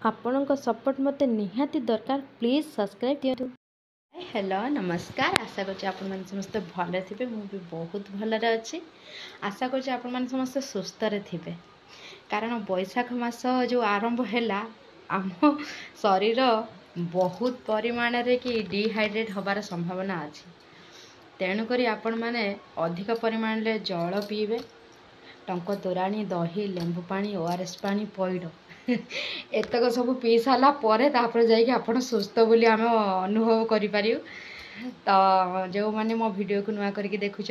ଆପଣଙ୍କ ସପୋର୍ଟ ମୋତେ ନିହାତି ଦରକାର। ପ୍ଲିଜ୍ ସବସ୍କ୍ରାଇବ୍ ଦିଅନ୍ତୁ। हेलो नमस्कार। आशा करछि आपण माने समस्त भले थिबे। मु भी बहुत भलरे अछि। आशा करछि आपण माने समस्त सुस्थ रे थिबे, कारण बैशाख मास जो आरंभ हैला आम शरीर बहुत परिमाण रे कि डिहाइड्रेट होबार संभावना अछि। तेणु करी आपण माने अधिक परिमाण रे जल पीबे। टंक तोराणी, दही, लेंबू पानी, ओआरएस पानी, पइड एतक सब पी सारा पर जाइए आप सुस्थ बोली आम अनुभव करूँ। तो जो मैंने मो वीडियो को नुआ करके देखुं,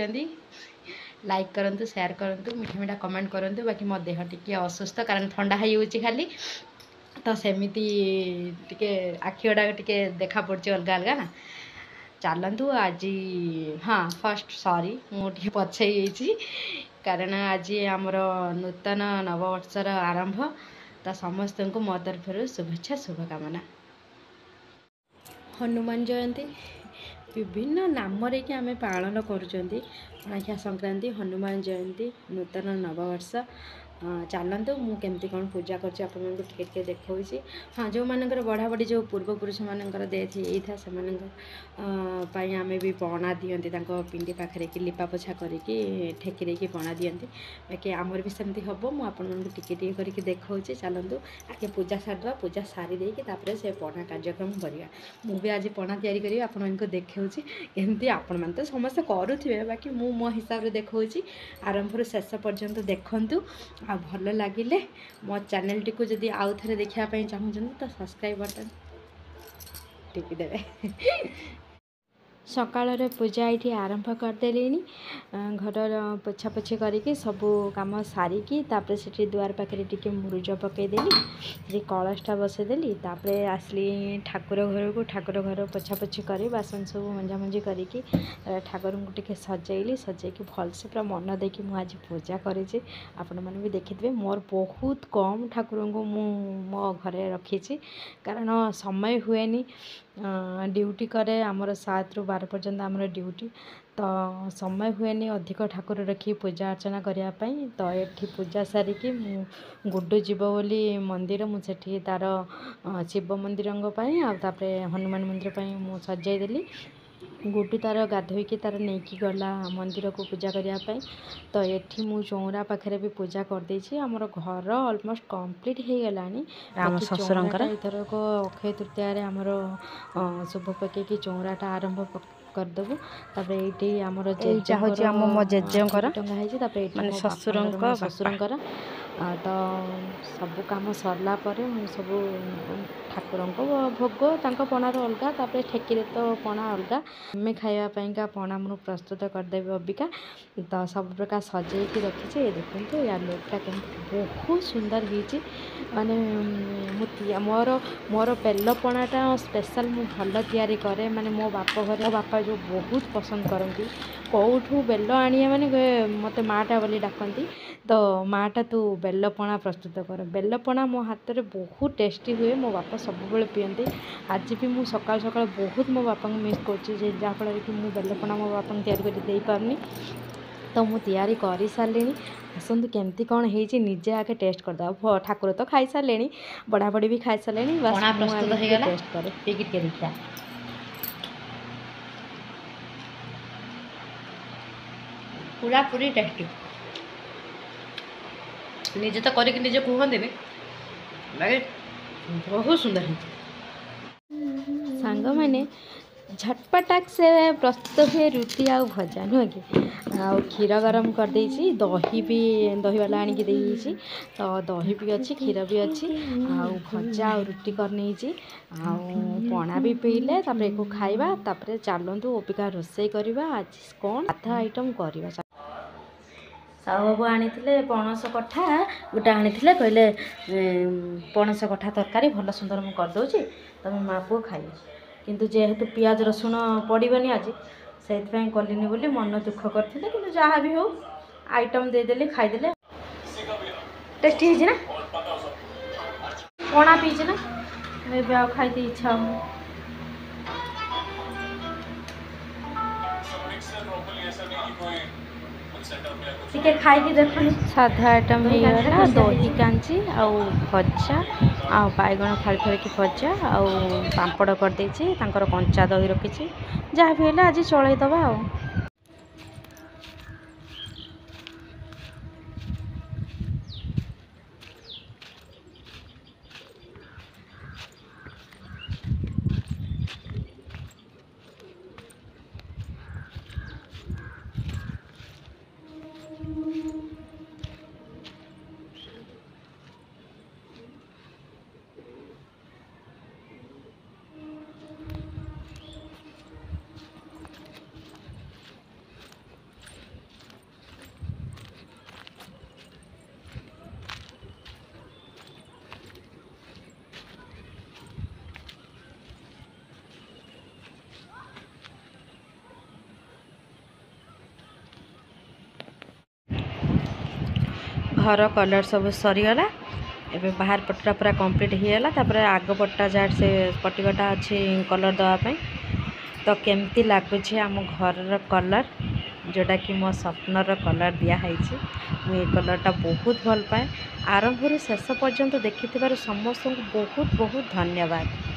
लाइक करूँ, शेयर करूँ, मीठा मीठा कमेंट करूँ। बाकी मो देह टी असुस्थ कारण ठंडा हो खाली, तो सेमती टे आखि गुड़ा टे देखा पड़े अलग अलग ना। चलतु आज हाँ फर्स्ट सॉरी मुझे पछई कारण आज आमर नूतन नववर्षर आरंभ। तो समस्त को मो तरफ शुभेच्छा शुभकामना। हनुमान जयंती विभिन्न नाम रे कि आमे पालन करुचंती। पणाखिया संक्रांति, हनुमान जयंती, नूतन नववर्ष। चलतु मु केमती कौन पूजा करछि आपन को टिके देखौछि। हाँ जो मानकर बढ़ा बढ़ी जो पूर्वपुरुष मानकर डेथ होता से पाई आमे भी पणा दियंती तांको पिंडी पाखरे कि लिपा पोछा करिकी ठेकी देकी पणा दियंती। बाकी आमर भी सेमती हबो। मु आपन को टिके करके देखौछि। चलतु आगे पूजा सारदवा, पूजा सारी देकी तापरे से पणा कार्यक्रम करिया। मु भी आज पणा तयारी करी आपन को देखौछि। केमती आपन मान तो समस्त करूथिबे, बाकी मु मो हिसाब रे देखौछि। आरंभ रो शेष पर्यंत देखंतु। आ भल लगिले मो चैनल टी को जदि आउ थे देखा चाहूँ तो सब्सक्राइब बटन टिपी देवे। सकाळ पूजा ये आरंभ करदेली। घर पोछापोछि करके सबू कम सारिकी तापर से दुआर पाखे टिके मुरुज पकईदेली, कलशटा बसईदेली। तापर आसली ठाकुर घर को, ठाकुर घर पोछापोछि कर बासन सब मंजामंजी करके ठाकुर को टिके सजैली। सजैकी भलसे पूरा मन देकी मुझे आज पूजा करी। आपण मैंने भी देखिथे मोर बहुत कम ठाकुर को मो घरे रखी, कारण समय हुए ड्यूटी करे आमर 7 ରୁ 12 पर्यंत आमर ड्यूटी, तो समय हुए अधिक ठाकुर रखी पूजा अर्चना करने। तो ये पूजा सारिकी गुड्डू जीव बोली मंदिर मुझे तार शिव मंदिर आते हनुमान मंदिर मु सजाईदेली। गुड्डू तार गाधोईकी तार नहीं गला मंदिर को पूजा करने। तो ये मु चौरा पाखे भी पूजा करदे। आमर घर ऑलमोस्ट कंप्लीट हो गलानी। ससुरंकर इथर को अक्षय तृतीया आमर शुभ पकईकी चौराटा आरंभ करदेबू। तापर ये आमर जेजा होची आम मो जेजेंकर टंगा है। तापर ससुरंकर तो सब काम सरला पर मु सब ठाकुर को भोग तांको पणार अलग, तापर ठेकी तो पणा अलग। आमे खाइबापा पणा मु प्रस्तुत करदेवी अबिका। तो सब प्रकार सजेकी रखी। ये देखते या लुकटा के बहुत सुंदर होती। माने मोर मोर बेल पणाटा स्पेशल मु भल तैयारी करे। माने मो बापा जो बहुत पसंद करती। कौठू बेल आनिया माने मते माटा बोली डाकती। तो माटा तू बेल पणा प्रस्तुत कर। बेल पणा मो हाथ में बहुत टेस्टी हुए। मो बापा सब बेले पियंती। आज भी मु सकाल सकाल बहुत मो बापा को मिस कर जहाँफल कि मु बेल पणा मो बापा को तैयारी कर दे पारनी। तो मु तैयारी कर सारे। आसतु केमती कौन होती निजे आगे टेस्ट करदे। ठाकुर तो खाई सारे, बड़ा बड़ी भी खाई सारे। टेस्ट करे देखा पूरा पूरी टेस्टी। निजे तो करके निजे कहते लगे बहुत सुंदर है। सांग मैंने झटपटाक से प्रस्तुत हुए रुटी आउ भजा नुह कि क्षीर गरम कर देछि। दही भी दही वाला आनी की देछि। तो दही भी अच्छी, क्षीर भी अच्छी, आउ भजा आउ रुटी करनी। पणा भी पीले तापर एको खाइबा। तापर चलतु ओपिका रोषे करवा। आज कौन आधा आइटम करवा। साहू बाबू आनी पणस कठा गोटे आनी कहले पणस कठा तरकारी भल सुंदर मु करदे तुम माँ पुओ खाइ। किंतु जेहेतु पियाज रसुण पड़ोनी आज से कलिनी बोली मन दुख करते। कि जहाँ भी हो आइटम देदेली खाईदे। टेस्टी है ना पणा पीछे ना ए खाई इच्छा हो। ଟିକେ ଖାଇକି ଦେଖନି ସାଧା ଆଇଟମ୍ ହେଇଗଲା ଦହି କାଞ୍ଜି ଆଉ ଭଜା ଆଉ ବାଇଗଣ ଫାଳି ଫାଳିକି ଭଜା ଆଉ ପାମ୍ପଡ଼ କରିଦେଇଛି ତାଙ୍କର କଞ୍ଚା ଦହି ରଖିଛି ଯାହା ବି ହେଲେ ଆଜି ଚଳେଇଦବା ଆଉ। घर कलर सब सरीगला एबे बाहर पटटा पूरा कंप्लीट होगला तापर आग पट्टा जहाँ से पटिकटा अच्छी कलर दवापाई तो केमती लगुच आम घर कलर जोटा कि मो स्वप्नर कलर दिखाई मुझे कलरटा बहुत भल पाए आरंभ शेष पर्यंत देखि समस्त को बहुत बहुत धन्यवाद।